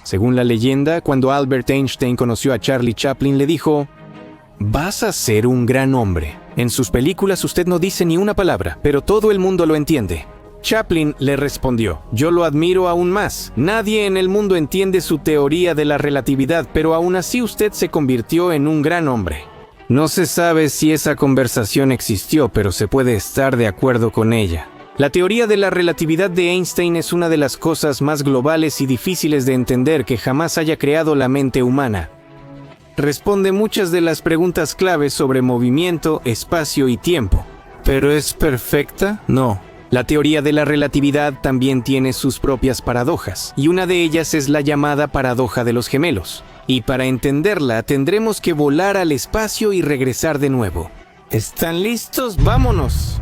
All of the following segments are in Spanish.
Según la leyenda, cuando Albert Einstein conoció a Charlie Chaplin, le dijo: «Vas a ser un gran hombre. En sus películas usted no dice ni una palabra, pero todo el mundo lo entiende». Chaplin le respondió: «Yo lo admiro aún más. Nadie en el mundo entiende su teoría de la relatividad, pero aún así usted se convirtió en un gran hombre». No se sabe si esa conversación existió, pero se puede estar de acuerdo con ella. La teoría de la relatividad de Einstein es una de las cosas más globales y difíciles de entender que jamás haya creado la mente humana. Responde muchas de las preguntas claves sobre movimiento, espacio y tiempo. ¿Pero es perfecta? No. La teoría de la relatividad también tiene sus propias paradojas, y una de ellas es la llamada paradoja de los gemelos. Y para entenderla tendremos que volar al espacio y regresar de nuevo. ¿Están listos? ¡Vámonos!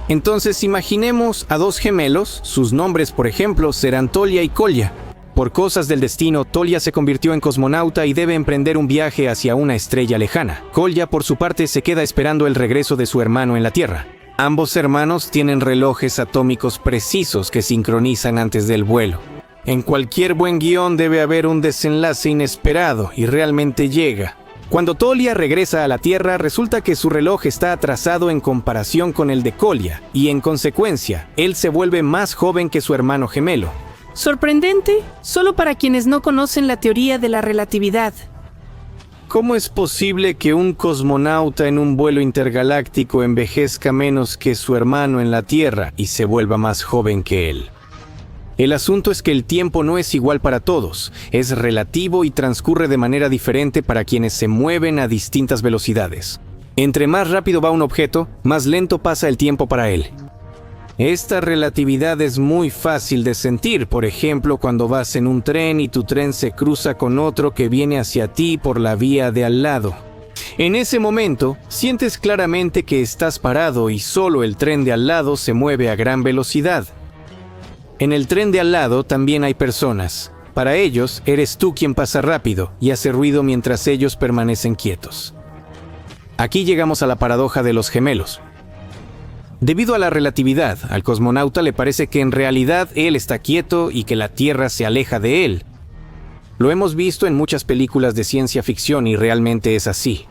Entonces imaginemos a dos gemelos. Sus nombres, por ejemplo, serán Tolia y Kolya. Por cosas del destino, Tolia se convirtió en cosmonauta y debe emprender un viaje hacia una estrella lejana. Kolya, por su parte, se queda esperando el regreso de su hermano en la Tierra. Ambos hermanos tienen relojes atómicos precisos que sincronizan antes del vuelo. En cualquier buen guión debe haber un desenlace inesperado y realmente llega. Cuando Tolia regresa a la Tierra, resulta que su reloj está atrasado en comparación con el de Kolya, y en consecuencia, él se vuelve más joven que su hermano gemelo. Sorprendente, solo para quienes no conocen la teoría de la relatividad. ¿Cómo es posible que un cosmonauta en un vuelo intergaláctico envejezca menos que su hermano en la Tierra y se vuelva más joven que él? El asunto es que el tiempo no es igual para todos, es relativo y transcurre de manera diferente para quienes se mueven a distintas velocidades. Entre más rápido va un objeto, más lento pasa el tiempo para él. Esta relatividad es muy fácil de sentir, por ejemplo, cuando vas en un tren y tu tren se cruza con otro que viene hacia ti por la vía de al lado. En ese momento, sientes claramente que estás parado y solo el tren de al lado se mueve a gran velocidad. En el tren de al lado también hay personas. Para ellos, eres tú quien pasa rápido y hace ruido mientras ellos permanecen quietos. Aquí llegamos a la paradoja de los gemelos. Debido a la relatividad, al cosmonauta le parece que en realidad él está quieto y que la Tierra se aleja de él. Lo hemos visto en muchas películas de ciencia ficción y realmente es así.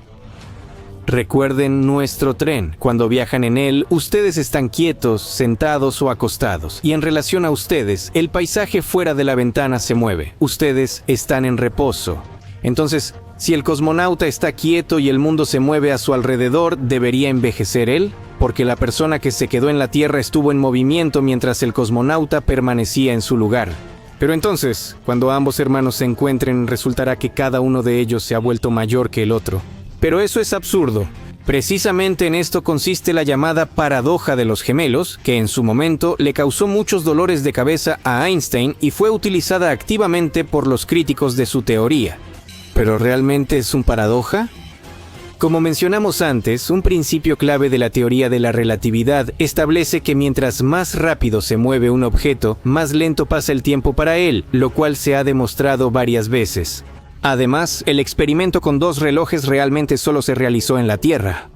Recuerden nuestro tren. Cuando viajan en él, ustedes están quietos, sentados o acostados. Y en relación a ustedes, el paisaje fuera de la ventana se mueve. Ustedes están en reposo. Entonces, si el cosmonauta está quieto y el mundo se mueve a su alrededor, ¿debería envejecer él? Porque la persona que se quedó en la Tierra estuvo en movimiento mientras el cosmonauta permanecía en su lugar. Pero entonces, cuando ambos hermanos se encuentren, resultará que cada uno de ellos se ha vuelto mayor que el otro. Pero eso es absurdo. Precisamente en esto consiste la llamada paradoja de los gemelos, que en su momento le causó muchos dolores de cabeza a Einstein y fue utilizada activamente por los críticos de su teoría. ¿Pero realmente es una paradoja? Como mencionamos antes, un principio clave de la teoría de la relatividad establece que mientras más rápido se mueve un objeto, más lento pasa el tiempo para él, lo cual se ha demostrado varias veces. Además, el experimento con dos relojes realmente solo se realizó en la Tierra.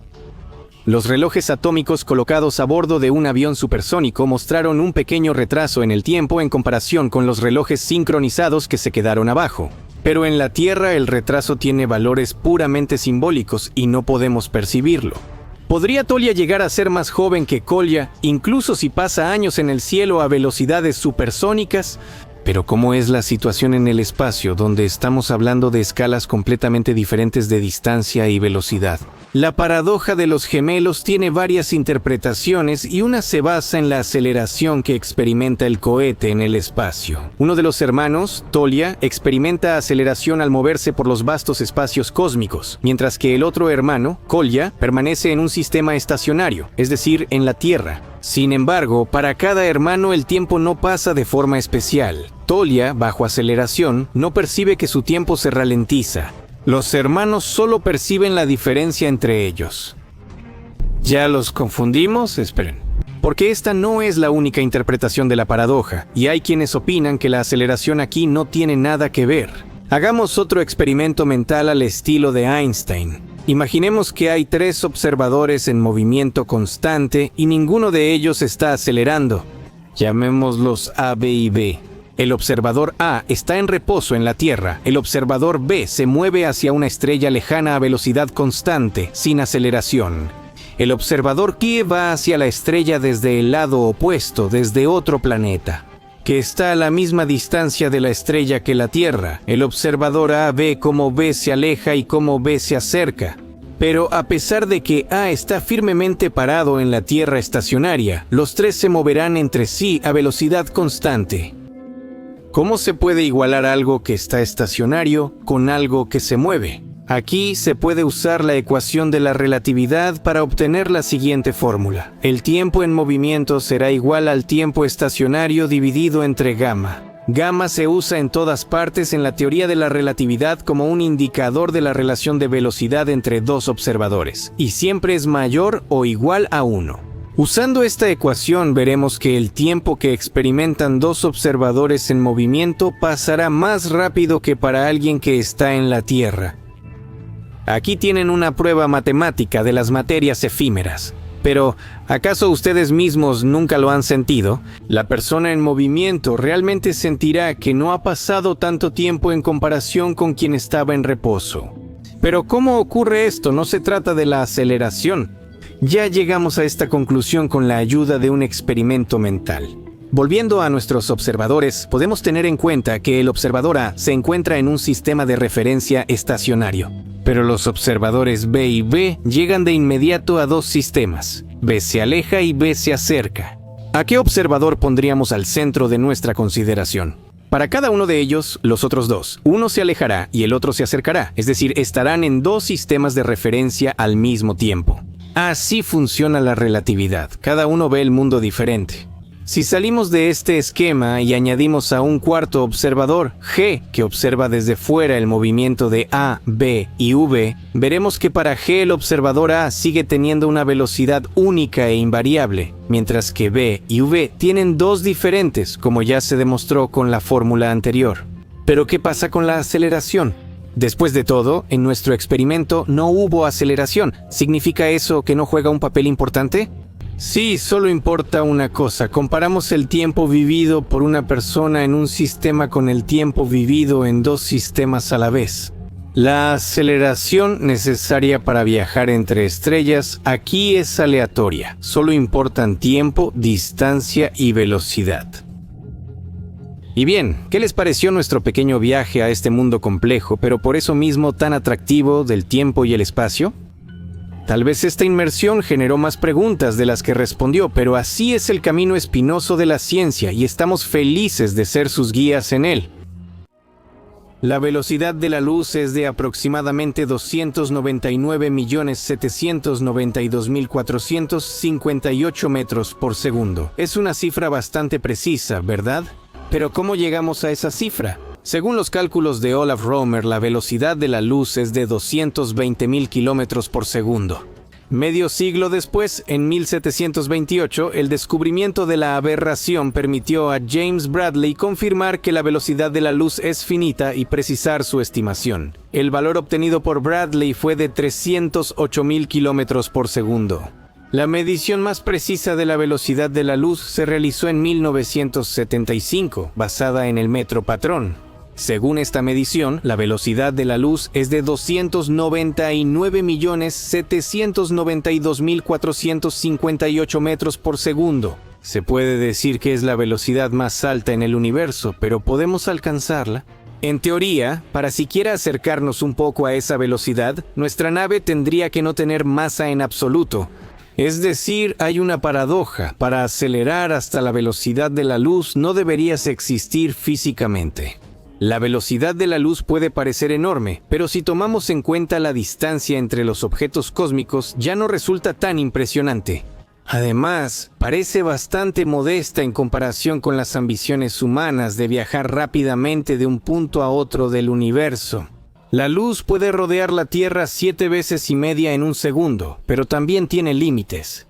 Los relojes atómicos colocados a bordo de un avión supersónico mostraron un pequeño retraso en el tiempo en comparación con los relojes sincronizados que se quedaron abajo. Pero en la Tierra el retraso tiene valores puramente simbólicos y no podemos percibirlo. ¿Podría Tolia llegar a ser más joven que Kolya, incluso si pasa años en el cielo a velocidades supersónicas? Pero ¿cómo es la situación en el espacio, donde estamos hablando de escalas completamente diferentes de distancia y velocidad? La paradoja de los gemelos tiene varias interpretaciones y una se basa en la aceleración que experimenta el cohete en el espacio. Uno de los hermanos, Tolia, experimenta aceleración al moverse por los vastos espacios cósmicos, mientras que el otro hermano, Kolya, permanece en un sistema estacionario, es decir, en la Tierra. Sin embargo, para cada hermano el tiempo no pasa de forma especial. Tolia, bajo aceleración, no percibe que su tiempo se ralentiza. Los hermanos solo perciben la diferencia entre ellos. ¿Ya los confundimos? Esperen. Porque esta no es la única interpretación de la paradoja, y hay quienes opinan que la aceleración aquí no tiene nada que ver. Hagamos otro experimento mental al estilo de Einstein. Imaginemos que hay 3 observadores en movimiento constante y ninguno de ellos está acelerando. Llamémoslos A, B y B. El observador A está en reposo en la Tierra. El observador B se mueve hacia una estrella lejana a velocidad constante, sin aceleración. El observador Q va hacia la estrella desde el lado opuesto, desde otro planeta, que está a la misma distancia de la estrella que la Tierra. El observador A ve cómo B se aleja y cómo B se acerca. Pero a pesar de que A está firmemente parado en la Tierra estacionaria, los tres se moverán entre sí a velocidad constante. ¿Cómo se puede igualar algo que está estacionario con algo que se mueve? Aquí se puede usar la ecuación de la relatividad para obtener la siguiente fórmula. El tiempo en movimiento será igual al tiempo estacionario dividido entre gamma. Gamma se usa en todas partes en la teoría de la relatividad como un indicador de la relación de velocidad entre dos observadores, y siempre es mayor o igual a 1. Usando esta ecuación veremos que el tiempo que experimentan dos observadores en movimiento pasará más rápido que para alguien que está en la Tierra. Aquí tienen una prueba matemática de las materias efímeras. Pero, ¿acaso ustedes mismos nunca lo han sentido? La persona en movimiento realmente sentirá que no ha pasado tanto tiempo en comparación con quien estaba en reposo. Pero ¿cómo ocurre esto? No se trata de la aceleración. Ya llegamos a esta conclusión con la ayuda de un experimento mental. Volviendo a nuestros observadores, podemos tener en cuenta que el observador A se encuentra en un sistema de referencia estacionario. Pero los observadores B y B llegan de inmediato a dos sistemas. B se aleja y B se acerca. ¿A qué observador pondríamos al centro de nuestra consideración? Para cada uno de ellos, los otros dos. Uno se alejará y el otro se acercará, es decir, estarán en dos sistemas de referencia al mismo tiempo. Así funciona la relatividad. Cada uno ve el mundo diferente. Si salimos de este esquema y añadimos a un cuarto observador, G, que observa desde fuera el movimiento de A, B y V, veremos que para G el observador A sigue teniendo una velocidad única e invariable, mientras que B y V tienen dos diferentes, como ya se demostró con la fórmula anterior. ¿Pero qué pasa con la aceleración? Después de todo, en nuestro experimento no hubo aceleración. ¿Significa eso que no juega un papel importante? Sí, solo importa una cosa. Comparamos el tiempo vivido por una persona en un sistema con el tiempo vivido en dos sistemas a la vez. La aceleración necesaria para viajar entre estrellas aquí es aleatoria. Solo importan tiempo, distancia y velocidad. Y bien, ¿qué les pareció nuestro pequeño viaje a este mundo complejo, pero por eso mismo tan atractivo del tiempo y el espacio? Tal vez esta inmersión generó más preguntas de las que respondió, pero así es el camino espinoso de la ciencia y estamos felices de ser sus guías en él. La velocidad de la luz es de aproximadamente 299.792.458 metros por segundo. Es una cifra bastante precisa, ¿verdad? Pero ¿cómo llegamos a esa cifra? Según los cálculos de Olaf Romer, la velocidad de la luz es de 220.000 kilómetros por segundo. Medio siglo después, en 1728, el descubrimiento de la aberración permitió a James Bradley confirmar que la velocidad de la luz es finita y precisar su estimación. El valor obtenido por Bradley fue de 308.000 kilómetros por segundo. La medición más precisa de la velocidad de la luz se realizó en 1975, basada en el metro patrón. Según esta medición, la velocidad de la luz es de 299.792.458 metros por segundo. Se puede decir que es la velocidad más alta en el universo, pero ¿podemos alcanzarla? En teoría, para siquiera acercarnos un poco a esa velocidad, nuestra nave tendría que no tener masa en absoluto. Es decir, hay una paradoja. Para acelerar hasta la velocidad de la luz no deberías existir físicamente. La velocidad de la luz puede parecer enorme, pero si tomamos en cuenta la distancia entre los objetos cósmicos, ya no resulta tan impresionante. Además, parece bastante modesta en comparación con las ambiciones humanas de viajar rápidamente de un punto a otro del universo. La luz puede rodear la Tierra 7 veces y media en un segundo, pero también tiene límites.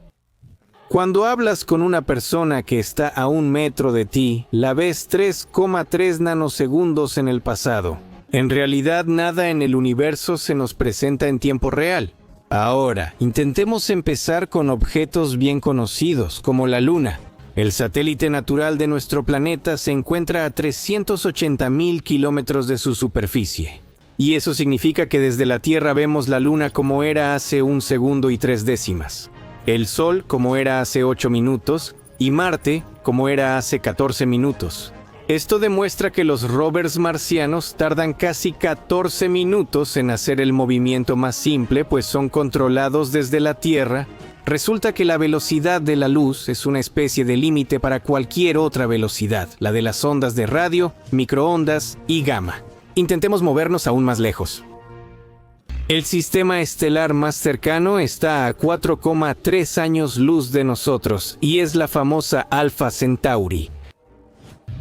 Cuando hablas con una persona que está a 1 metro de ti, la ves 3,3 nanosegundos en el pasado. En realidad, nada en el universo se nos presenta en tiempo real. Ahora, intentemos empezar con objetos bien conocidos, como la Luna. El satélite natural de nuestro planeta se encuentra a 380.000 kilómetros de su superficie. Y eso significa que desde la Tierra vemos la Luna como era hace 1 segundo y 3 décimas, el Sol como era hace 8 minutos y Marte como era hace 14 minutos. Esto demuestra que los rovers marcianos tardan casi 14 minutos en hacer el movimiento más simple, pues son controlados desde la Tierra. Resulta que la velocidad de la luz es una especie de límite para cualquier otra velocidad, la de las ondas de radio, microondas y gamma. Intentemos movernos aún más lejos. El sistema estelar más cercano está a 4,3 años luz de nosotros y es la famosa Alpha Centauri.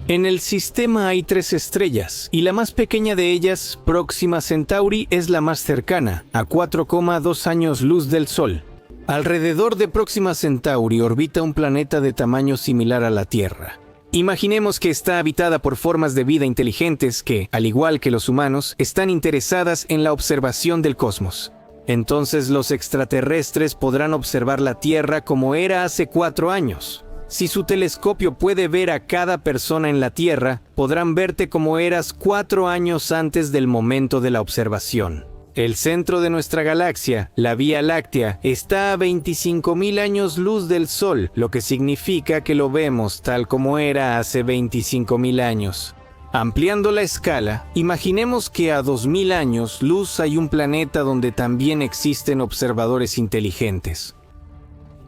En el sistema hay 3 estrellas y la más pequeña de ellas, Próxima Centauri, es la más cercana, a 4,2 años luz del Sol. Alrededor de Próxima Centauri orbita un planeta de tamaño similar a la Tierra. Imaginemos que está habitada por formas de vida inteligentes que, al igual que los humanos, están interesadas en la observación del cosmos. Entonces los extraterrestres podrán observar la Tierra como era hace 4 años. Si su telescopio puede ver a cada persona en la Tierra, podrán verte como eras 4 años antes del momento de la observación. El centro de nuestra galaxia, la Vía Láctea, está a 25.000 años luz del Sol, lo que significa que lo vemos tal como era hace 25.000 años. Ampliando la escala, imaginemos que a 2.000 años luz hay un planeta donde también existen observadores inteligentes.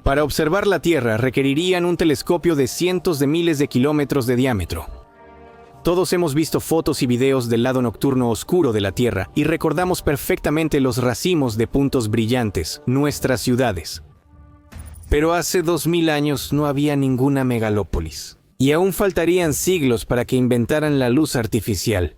Para observar la Tierra requerirían un telescopio de cientos de miles de kilómetros de diámetro. Todos hemos visto fotos y videos del lado nocturno oscuro de la Tierra y recordamos perfectamente los racimos de puntos brillantes, nuestras ciudades. Pero hace 2000 años no había ninguna megalópolis, y aún faltarían siglos para que inventaran la luz artificial.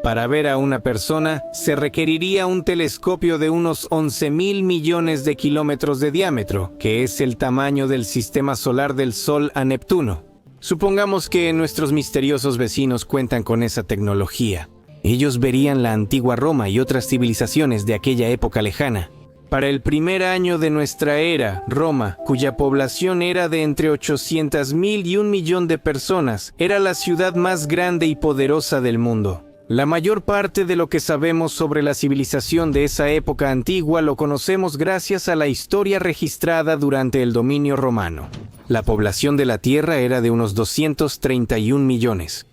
Para ver a una persona, se requeriría un telescopio de unos 11.000 millones de kilómetros de diámetro, que es el tamaño del sistema solar del Sol a Neptuno. Supongamos que nuestros misteriosos vecinos cuentan con esa tecnología. Ellos verían la antigua Roma y otras civilizaciones de aquella época lejana. Para el primer año de nuestra era, Roma, cuya población era de entre 800.000 y 1 millón de personas, era la ciudad más grande y poderosa del mundo. La mayor parte de lo que sabemos sobre la civilización de esa época antigua lo conocemos gracias a la historia registrada durante el dominio romano. La población de la Tierra era de unos 231 millones.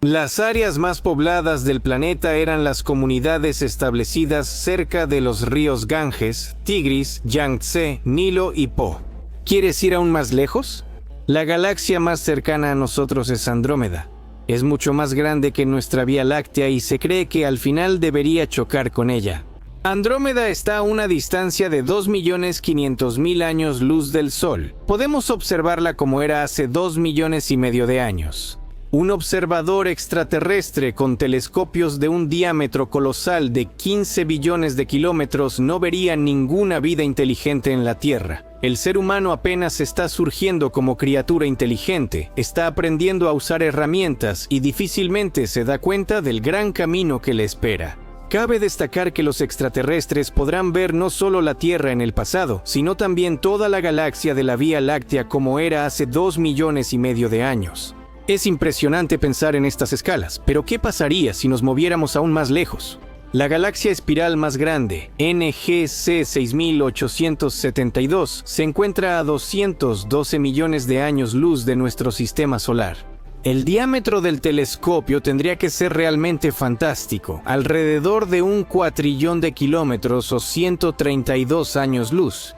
Las áreas más pobladas del planeta eran las comunidades establecidas cerca de los ríos Ganges, Tigris, Yangtze, Nilo y Po. ¿Quieres ir aún más lejos? La galaxia más cercana a nosotros es Andrómeda. Es mucho más grande que nuestra Vía Láctea y se cree que al final debería chocar con ella. Andrómeda está a una distancia de 2.500.000 años luz del Sol. Podemos observarla como era hace 2,5 millones de años. Un observador extraterrestre con telescopios de un diámetro colosal de 15 billones de kilómetros no vería ninguna vida inteligente en la Tierra. El ser humano apenas está surgiendo como criatura inteligente, está aprendiendo a usar herramientas y difícilmente se da cuenta del gran camino que le espera. Cabe destacar que los extraterrestres podrán ver no solo la Tierra en el pasado, sino también toda la galaxia de la Vía Láctea como era hace 2,5 millones de años. Es impresionante pensar en estas escalas, pero ¿qué pasaría si nos moviéramos aún más lejos? La galaxia espiral más grande, NGC 6872, se encuentra a 212 millones de años luz de nuestro sistema solar. El diámetro del telescopio tendría que ser realmente fantástico, alrededor de 1 cuatrillón de kilómetros o 132 años luz.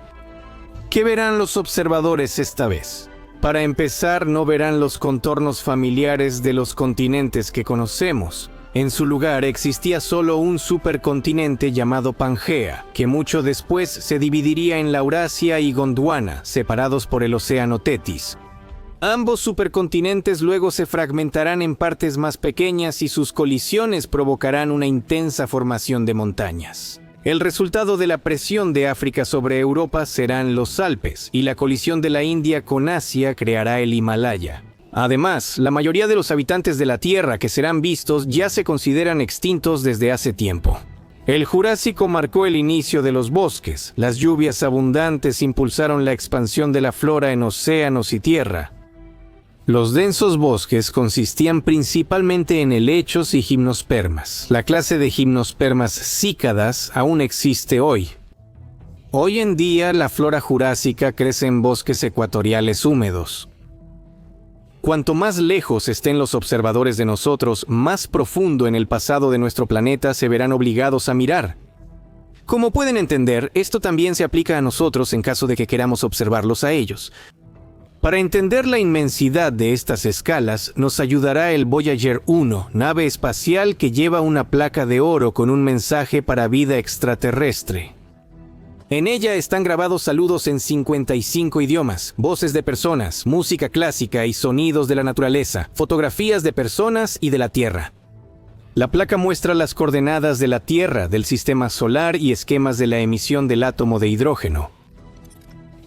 ¿Qué verán los observadores esta vez? Para empezar, no verán los contornos familiares de los continentes que conocemos. En su lugar existía solo un supercontinente llamado Pangea, que mucho después se dividiría en Laurasia y Gondwana, separados por el océano Tetis. Ambos supercontinentes luego se fragmentarán en partes más pequeñas y sus colisiones provocarán una intensa formación de montañas. El resultado de la presión de África sobre Europa serán los Alpes, y la colisión de la India con Asia creará el Himalaya. Además, la mayoría de los habitantes de la Tierra que serán vistos ya se consideran extintos desde hace tiempo. El Jurásico marcó el inicio de los bosques. Las lluvias abundantes impulsaron la expansión de la flora en océanos y tierra. Los densos bosques consistían principalmente en helechos y gimnospermas. La clase de gimnospermas cícadas aún existe hoy. Hoy en día, la flora jurásica crece en bosques ecuatoriales húmedos. Cuanto más lejos estén los observadores de nosotros, más profundo en el pasado de nuestro planeta se verán obligados a mirar. Como pueden entender, esto también se aplica a nosotros en caso de que queramos observarlos a ellos. Para entender la inmensidad de estas escalas, nos ayudará el Voyager 1, nave espacial que lleva una placa de oro con un mensaje para vida extraterrestre. En ella están grabados saludos en 55 idiomas, voces de personas, música clásica y sonidos de la naturaleza, fotografías de personas y de la Tierra. La placa muestra las coordenadas de la Tierra, del sistema solar y esquemas de la emisión del átomo de hidrógeno.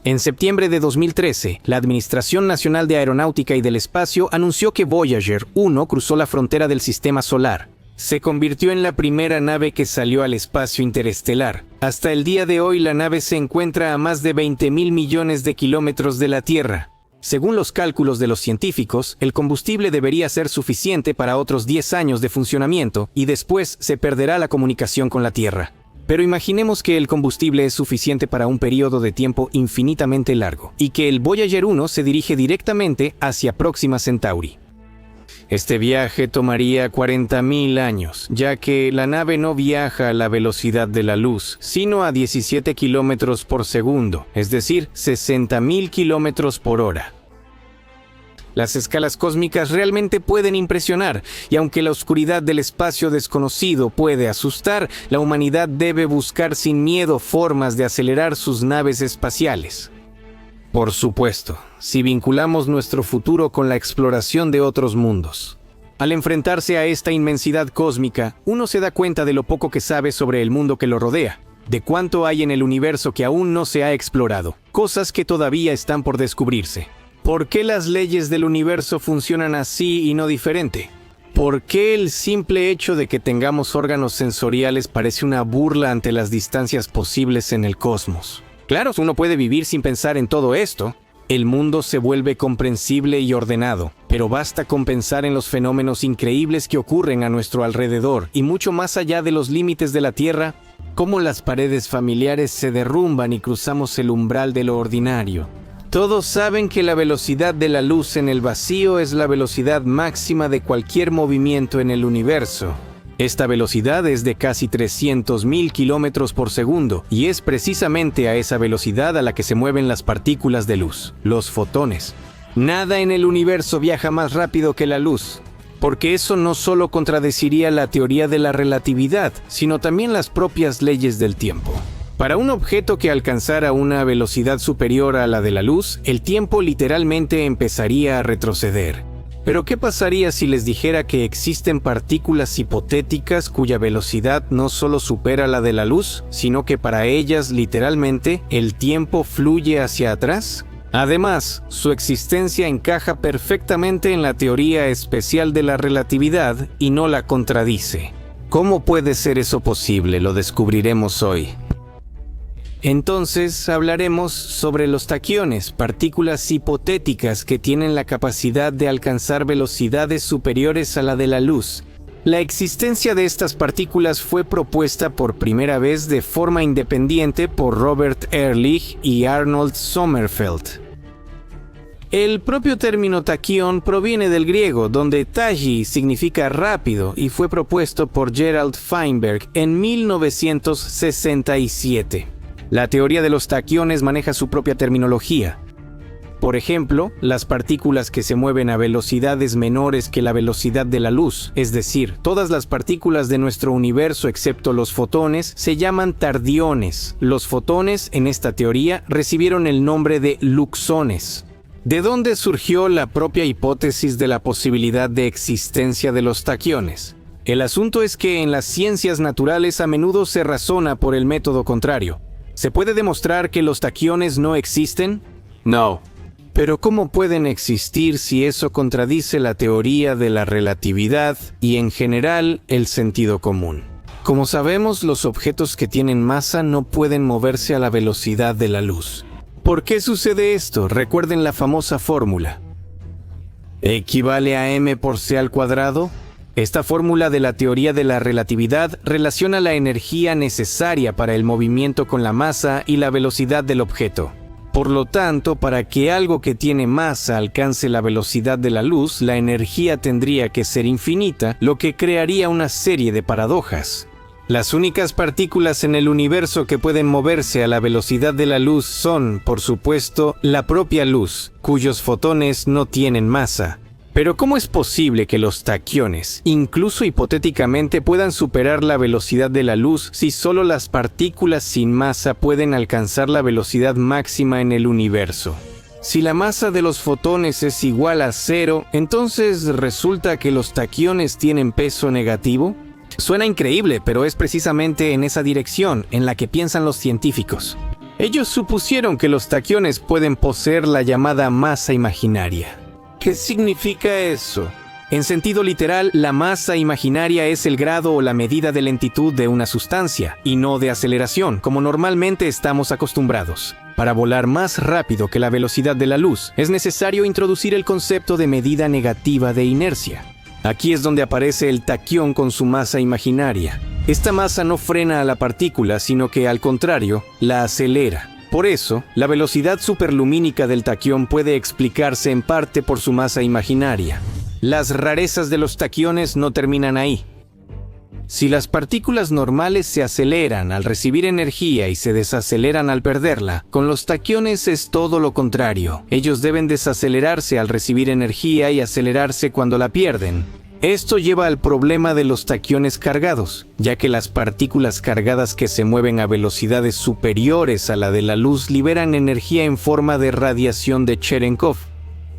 En septiembre de 2013, la Administración Nacional de Aeronáutica y del Espacio anunció que Voyager 1 cruzó la frontera del sistema solar. Se convirtió en la primera nave que salió al espacio interestelar. Hasta el día de hoy, la nave se encuentra a más de 20.000 millones de kilómetros de la Tierra. Según los cálculos de los científicos, el combustible debería ser suficiente para otros 10 años de funcionamiento y después se perderá la comunicación con la Tierra. Pero imaginemos que el combustible es suficiente para un periodo de tiempo infinitamente largo y que el Voyager 1 se dirige directamente hacia Próxima Centauri. Este viaje tomaría 40.000 años, ya que la nave no viaja a la velocidad de la luz, sino a 17 kilómetros por segundo, es decir, 60.000 kilómetros por hora. Las escalas cósmicas realmente pueden impresionar, y aunque la oscuridad del espacio desconocido puede asustar, la humanidad debe buscar sin miedo formas de acelerar sus naves espaciales. Por supuesto, si vinculamos nuestro futuro con la exploración de otros mundos. Al enfrentarse a esta inmensidad cósmica, uno se da cuenta de lo poco que sabe sobre el mundo que lo rodea, de cuánto hay en el universo que aún no se ha explorado, cosas que todavía están por descubrirse. ¿Por qué las leyes del universo funcionan así y no diferente? ¿Por qué el simple hecho de que tengamos órganos sensoriales parece una burla ante las distancias posibles en el cosmos? Claro, uno puede vivir sin pensar en todo esto. El mundo se vuelve comprensible y ordenado, pero basta con pensar en los fenómenos increíbles que ocurren a nuestro alrededor y mucho más allá de los límites de la Tierra, cómo las paredes familiares se derrumban y cruzamos el umbral de lo ordinario. Todos saben que la velocidad de la luz en el vacío es la velocidad máxima de cualquier movimiento en el universo. Esta velocidad es de casi 300.000 kilómetros por segundo, y es precisamente a esa velocidad a la que se mueven las partículas de luz, los fotones. Nada en el universo viaja más rápido que la luz, porque eso no solo contradeciría la teoría de la relatividad, sino también las propias leyes del tiempo. Para un objeto que alcanzara una velocidad superior a la de la luz, el tiempo literalmente empezaría a retroceder. Pero ¿qué pasaría si les dijera que existen partículas hipotéticas cuya velocidad no solo supera la de la luz, sino que para ellas, literalmente, el tiempo fluye hacia atrás? Además, su existencia encaja perfectamente en la teoría especial de la relatividad y no la contradice. ¿Cómo puede ser eso posible? Lo descubriremos hoy. Entonces hablaremos sobre los taquiones, partículas hipotéticas que tienen la capacidad de alcanzar velocidades superiores a la de la luz. La existencia de estas partículas fue propuesta por primera vez de forma independiente por Robert Ehrlich y Arnold Sommerfeld. El propio término taquión proviene del griego, donde tachyi significa rápido y fue propuesto por Gerald Feinberg en 1967. La teoría de los taquiones maneja su propia terminología. Por ejemplo, las partículas que se mueven a velocidades menores que la velocidad de la luz, es decir, todas las partículas de nuestro universo excepto los fotones, se llaman tardiones. Los fotones, en esta teoría, recibieron el nombre de luxones. ¿De dónde surgió la propia hipótesis de la posibilidad de existencia de los taquiones? El asunto es que en las ciencias naturales a menudo se razona por el método contrario. ¿Se puede demostrar que los taquiones no existen? No. Pero ¿cómo pueden existir si eso contradice la teoría de la relatividad y en general el sentido común? Como sabemos, los objetos que tienen masa no pueden moverse a la velocidad de la luz. ¿Por qué sucede esto? Recuerden la famosa fórmula. ¿Equivale a m por c al cuadrado? Esta fórmula de la teoría de la relatividad relaciona la energía necesaria para el movimiento con la masa y la velocidad del objeto. Por lo tanto, para que algo que tiene masa alcance la velocidad de la luz, la energía tendría que ser infinita, lo que crearía una serie de paradojas. Las únicas partículas en el universo que pueden moverse a la velocidad de la luz son, por supuesto, la propia luz, cuyos fotones no tienen masa. Pero ¿cómo es posible que los taquiones, incluso hipotéticamente, puedan superar la velocidad de la luz si solo las partículas sin masa pueden alcanzar la velocidad máxima en el universo? Si la masa de los fotones es igual a 0, entonces ¿resulta que los taquiones tienen peso negativo? Suena increíble, pero es precisamente en esa dirección en la que piensan los científicos. Ellos supusieron que los taquiones pueden poseer la llamada masa imaginaria. ¿Qué significa eso? En sentido literal, la masa imaginaria es el grado o la medida de lentitud de una sustancia, y no de aceleración, como normalmente estamos acostumbrados. Para volar más rápido que la velocidad de la luz, es necesario introducir el concepto de medida negativa de inercia. Aquí es donde aparece el taquión con su masa imaginaria. Esta masa no frena a la partícula, sino que, al contrario, la acelera. Por eso, la velocidad superlumínica del taquión puede explicarse en parte por su masa imaginaria. Las rarezas de los taquiones no terminan ahí. Si las partículas normales se aceleran al recibir energía y se desaceleran al perderla, con los taquiones es todo lo contrario. Ellos deben desacelerarse al recibir energía y acelerarse cuando la pierden. Esto lleva al problema de los taquiones cargados, ya que las partículas cargadas que se mueven a velocidades superiores a la de la luz liberan energía en forma de radiación de Cherenkov.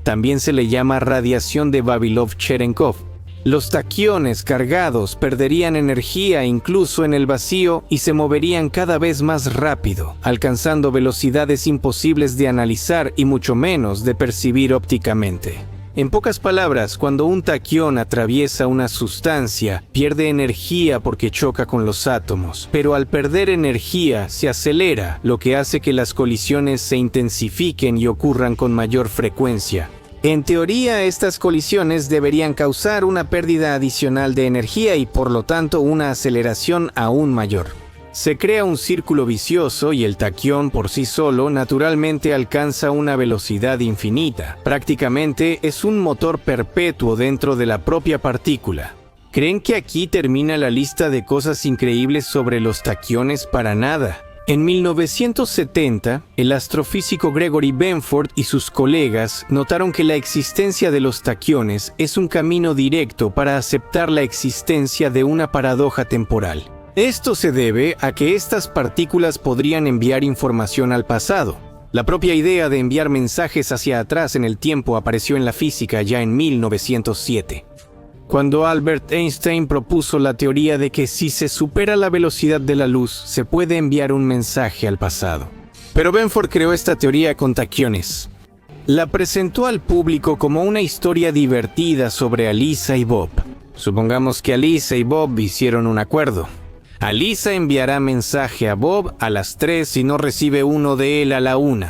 También se le llama radiación de Vavilov-Cherenkov. Los taquiones cargados perderían energía incluso en el vacío y se moverían cada vez más rápido, alcanzando velocidades imposibles de analizar y mucho menos de percibir ópticamente. En pocas palabras, cuando un taquión atraviesa una sustancia, pierde energía porque choca con los átomos, pero al perder energía se acelera, lo que hace que las colisiones se intensifiquen y ocurran con mayor frecuencia. En teoría, estas colisiones deberían causar una pérdida adicional de energía y por lo tanto una aceleración aún mayor. Se crea un círculo vicioso y el taquión por sí solo naturalmente alcanza una velocidad infinita. Prácticamente es un motor perpetuo dentro de la propia partícula. ¿Creen que aquí termina la lista de cosas increíbles sobre los taquiones? Para nada. En 1970, el astrofísico Gregory Benford y sus colegas notaron que la existencia de los taquiones es un camino directo para aceptar la existencia de una paradoja temporal. Esto se debe a que estas partículas podrían enviar información al pasado. La propia idea de enviar mensajes hacia atrás en el tiempo apareció en la física ya en 1907. Cuando Albert Einstein propuso la teoría de que si se supera la velocidad de la luz, se puede enviar un mensaje al pasado. Pero Benford creó esta teoría con taquiones. La presentó al público como una historia divertida sobre Alisa y Bob. Supongamos que Alisa y Bob hicieron un acuerdo. Alisa enviará mensaje a Bob a las 3 y no recibe uno de él a la 1.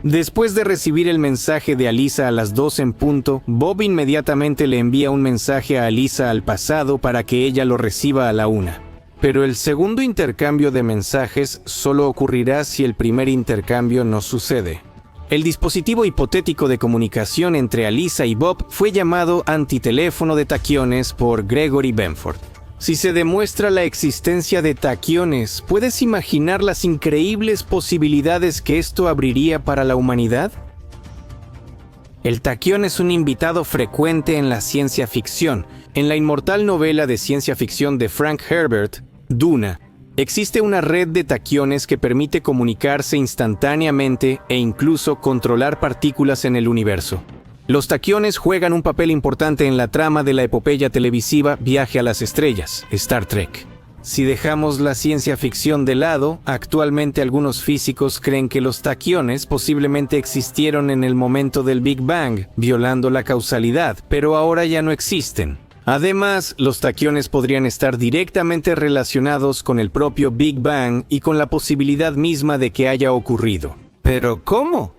Después de recibir el mensaje de Alisa a las 2 en punto, Bob inmediatamente le envía un mensaje a Alisa al pasado para que ella lo reciba a la 1. Pero el segundo intercambio de mensajes solo ocurrirá si el primer intercambio no sucede. El dispositivo hipotético de comunicación entre Alisa y Bob fue llamado antiteléfono de taquiones por Gregory Benford. Si se demuestra la existencia de taquiones, ¿puedes imaginar las increíbles posibilidades que esto abriría para la humanidad? El taquión es un invitado frecuente en la ciencia ficción. En la inmortal novela de ciencia ficción de Frank Herbert, Duna, existe una red de taquiones que permite comunicarse instantáneamente e incluso controlar partículas en el universo. Los taquiones juegan un papel importante en la trama de la epopeya televisiva Viaje a las Estrellas, Star Trek. Si dejamos la ciencia ficción de lado, actualmente algunos físicos creen que los taquiones posiblemente existieron en el momento del Big Bang, violando la causalidad, pero ahora ya no existen. Además, los taquiones podrían estar directamente relacionados con el propio Big Bang y con la posibilidad misma de que haya ocurrido. ¿Pero cómo?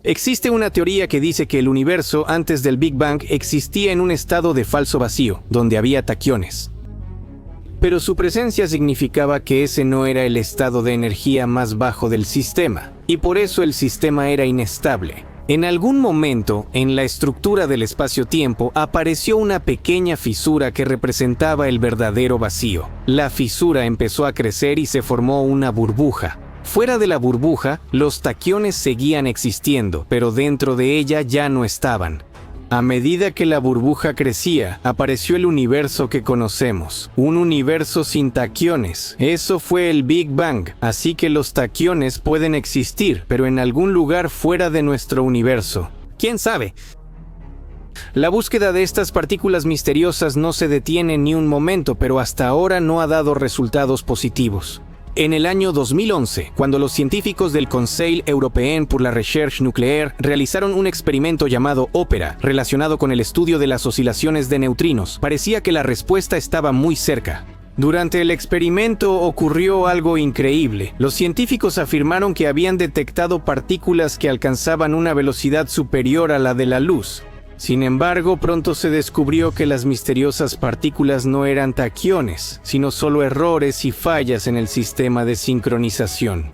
Existe una teoría que dice que el universo antes del Big Bang existía en un estado de falso vacío, donde había taquiones. Pero su presencia significaba que ese no era el estado de energía más bajo del sistema, y por eso el sistema era inestable. En algún momento, en la estructura del espacio-tiempo, apareció una pequeña fisura que representaba el verdadero vacío. La fisura empezó a crecer y se formó una burbuja. Fuera de la burbuja, los taquiones seguían existiendo, pero dentro de ella ya no estaban. A medida que la burbuja crecía, apareció el universo que conocemos, un universo sin taquiones. Eso fue el Big Bang, así que los taquiones pueden existir, pero en algún lugar fuera de nuestro universo. ¿Quién sabe? La búsqueda de estas partículas misteriosas no se detiene ni un momento, pero hasta ahora no ha dado resultados positivos. En el año 2011, cuando los científicos del Conseil Européen pour la Recherche Nucléaire realizaron un experimento llamado Opera, relacionado con el estudio de las oscilaciones de neutrinos, parecía que la respuesta estaba muy cerca. Durante el experimento ocurrió algo increíble. Los científicos afirmaron que habían detectado partículas que alcanzaban una velocidad superior a la de la luz. Sin embargo, pronto se descubrió que las misteriosas partículas no eran taquiones, sino solo errores y fallas en el sistema de sincronización.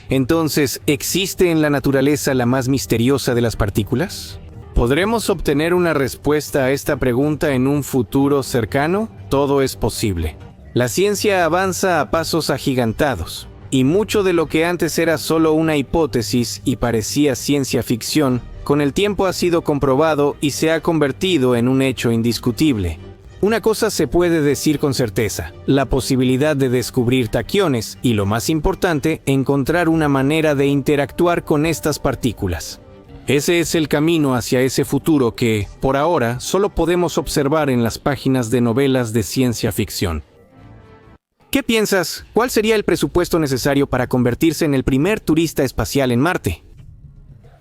Entonces, ¿existe en la naturaleza la más misteriosa de las partículas? ¿Podremos obtener una respuesta a esta pregunta en un futuro cercano? Todo es posible. La ciencia avanza a pasos agigantados, y mucho de lo que antes era solo una hipótesis y parecía ciencia ficción, con el tiempo ha sido comprobado y se ha convertido en un hecho indiscutible. Una cosa se puede decir con certeza: la posibilidad de descubrir taquiones y, lo más importante, encontrar una manera de interactuar con estas partículas. Ese es el camino hacia ese futuro que, por ahora, solo podemos observar en las páginas de novelas de ciencia ficción. ¿Qué piensas? ¿Cuál sería el presupuesto necesario para convertirse en el primer turista espacial en Marte?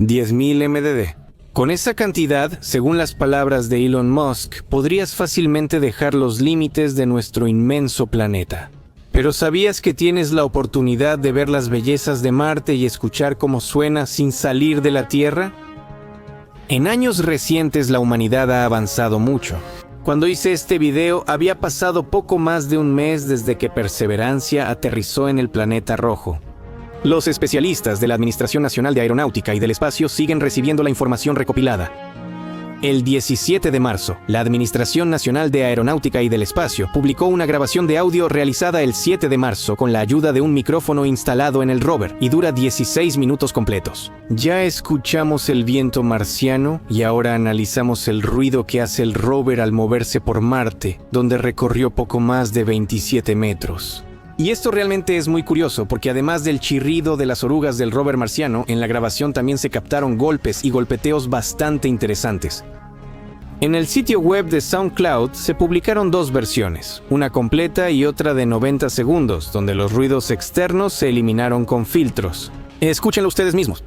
10.000 MDD. Con esa cantidad, según las palabras de Elon Musk, podrías fácilmente dejar los límites de nuestro inmenso planeta. ¿Pero sabías que tienes la oportunidad de ver las bellezas de Marte y escuchar cómo suena sin salir de la Tierra? En años recientes la humanidad ha avanzado mucho. Cuando hice este video, había pasado poco más de un mes desde que Perseverancia aterrizó en el planeta rojo. Los especialistas de la Administración Nacional de Aeronáutica y del Espacio siguen recibiendo la información recopilada. El 17 de marzo, la Administración Nacional de Aeronáutica y del Espacio publicó una grabación de audio realizada el 7 de marzo con la ayuda de un micrófono instalado en el rover y dura 16 minutos completos. Ya escuchamos el viento marciano y ahora analizamos el ruido que hace el rover al moverse por Marte, donde recorrió poco más de 27 metros. Y esto realmente es muy curioso porque además del chirrido de las orugas del rover marciano, en la grabación también se captaron golpes y golpeteos bastante interesantes. En el sitio web de SoundCloud se publicaron dos versiones, una completa y otra de 90 segundos, donde los ruidos externos se eliminaron con filtros. Escúchenlo ustedes mismos.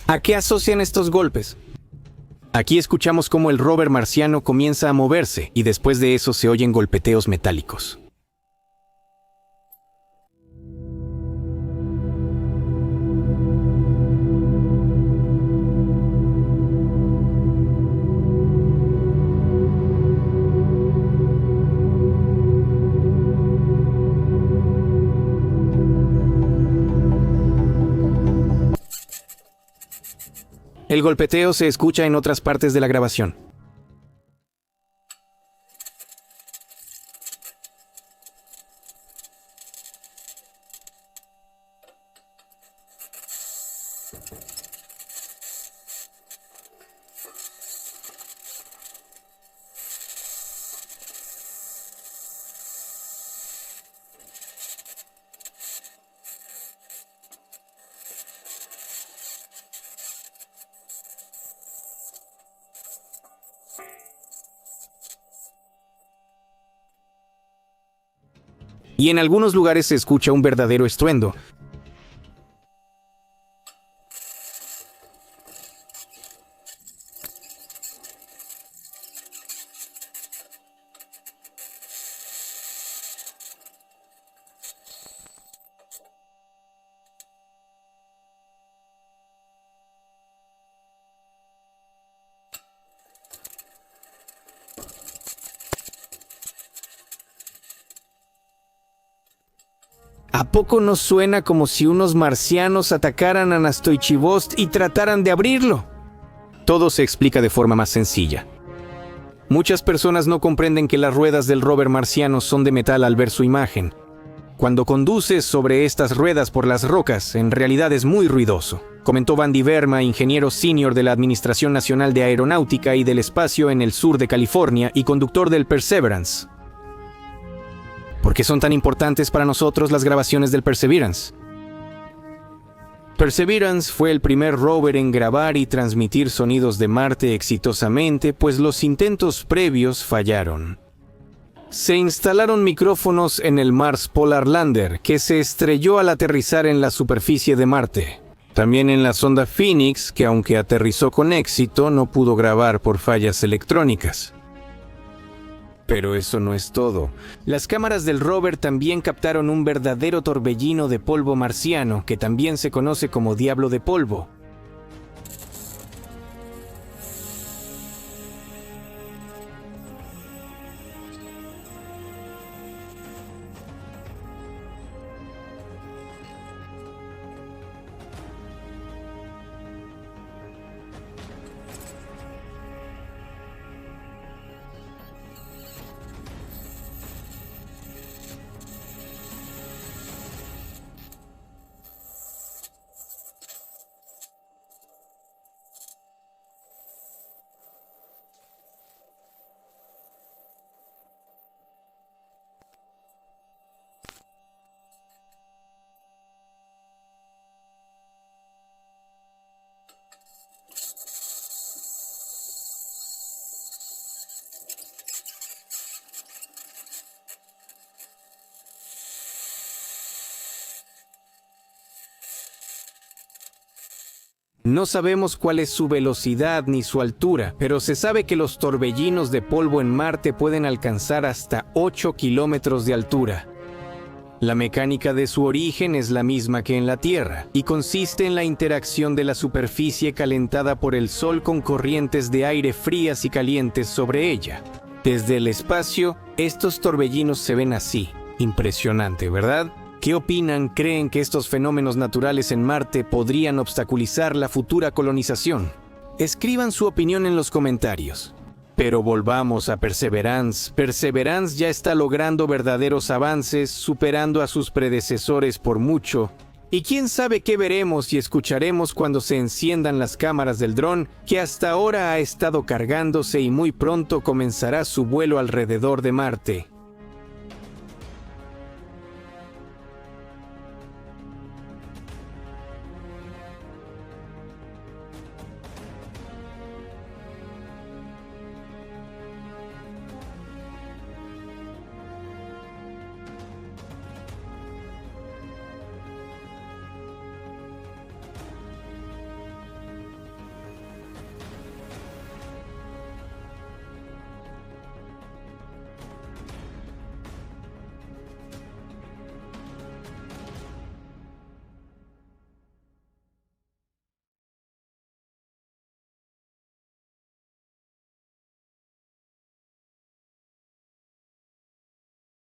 ¿A qué asocian estos golpes? Aquí escuchamos cómo el rover marciano comienza a moverse y después de eso se oyen golpeteos metálicos. El golpeteo se escucha en otras partes de la grabación. Y en algunos lugares se escucha un verdadero estruendo. ¿A poco no suena como si unos marcianos atacaran a Nastoichivost y trataran de abrirlo? Todo se explica de forma más sencilla. Muchas personas no comprenden que las ruedas del rover marciano son de metal al ver su imagen. Cuando conduces sobre estas ruedas por las rocas, en realidad es muy ruidoso, comentó Vandy Verma, ingeniero senior de la Administración Nacional de Aeronáutica y del Espacio en el sur de California y conductor del Perseverance. ¿Por qué son tan importantes para nosotros las grabaciones del Perseverance? Perseverance fue el primer rover en grabar y transmitir sonidos de Marte exitosamente, pues los intentos previos fallaron. Se instalaron micrófonos en el Mars Polar Lander, que se estrelló al aterrizar en la superficie de Marte. También en la sonda Phoenix, que aunque aterrizó con éxito, no pudo grabar por fallas electrónicas. Pero eso no es todo. Las cámaras del rover también captaron un verdadero torbellino de polvo marciano, que también se conoce como diablo de polvo. No sabemos cuál es su velocidad ni su altura, pero se sabe que los torbellinos de polvo en Marte pueden alcanzar hasta 8 kilómetros de altura. La mecánica de su origen es la misma que en la Tierra, y consiste en la interacción de la superficie calentada por el Sol con corrientes de aire frías y calientes sobre ella. Desde el espacio, estos torbellinos se ven así. Impresionante, ¿verdad? ¿Qué opinan? ¿Creen que estos fenómenos naturales en Marte podrían obstaculizar la futura colonización? Escriban su opinión en los comentarios. Pero volvamos a Perseverance. Perseverance ya está logrando verdaderos avances, superando a sus predecesores por mucho. Y quién sabe qué veremos y escucharemos cuando se enciendan las cámaras del dron, que hasta ahora ha estado cargándose y muy pronto comenzará su vuelo alrededor de Marte.